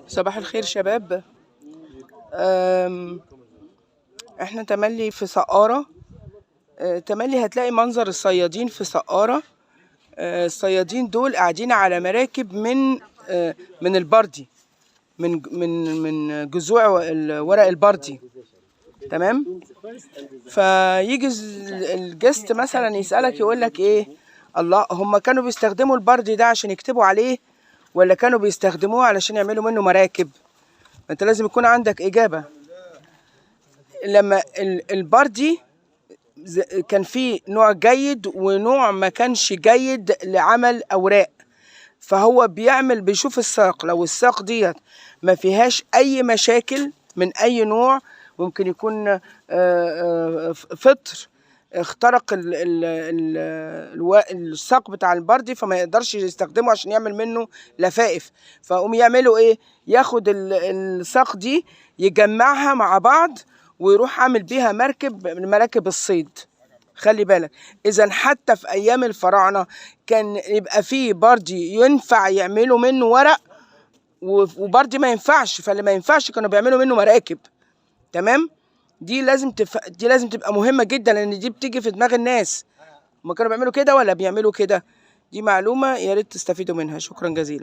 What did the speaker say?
صباح الخير شباب. احنا تملي في سقارة. تملي هتلاقي منظر الصيادين في سقارة. الصيادين دول قاعدين على مراكب من البردي، من جذوع ورق البردي. تمام. فيجي الجست مثلا يسألك يقول لك ايه، الله هم كانوا بيستخدموا البردي ده عشان يكتبوا عليه ولا كانوا بيستخدموه علشان يعملوا منه مراكب؟ انت لازم يكون عندك اجابة. لما البردي كان فيه نوع جيد ونوع ما كانش جيد لعمل اوراق، فهو بيشوف الساق، لو الساق ديت ما فيهاش اي مشاكل من اي نوع، ممكن يكون فطر اخترق الساق بتاع البردي فما يقدرش يستخدمه عشان يعمل منه لفائف، فقوم يعملوا ايه، ياخد الساق دي يجمعها مع بعض ويروح عامل بيها مركب من مراكب الصيد. خلي بالك، اذا حتى في ايام الفراعنه كان يبقى فيه بردي ينفع يعملوا منه ورق وبردي ما ينفعش، فاللي ما ينفعش كانوا بيعملوا منه مراكب. تمام. دي لازم تبقى مهمه جدا، لان دي بتيجي في دماغ الناس، هما كانوا بيعملوا كده ولا بيعملوا كده؟ دي معلومه يا ريت تستفيدوا منها. شكرا جزيلا.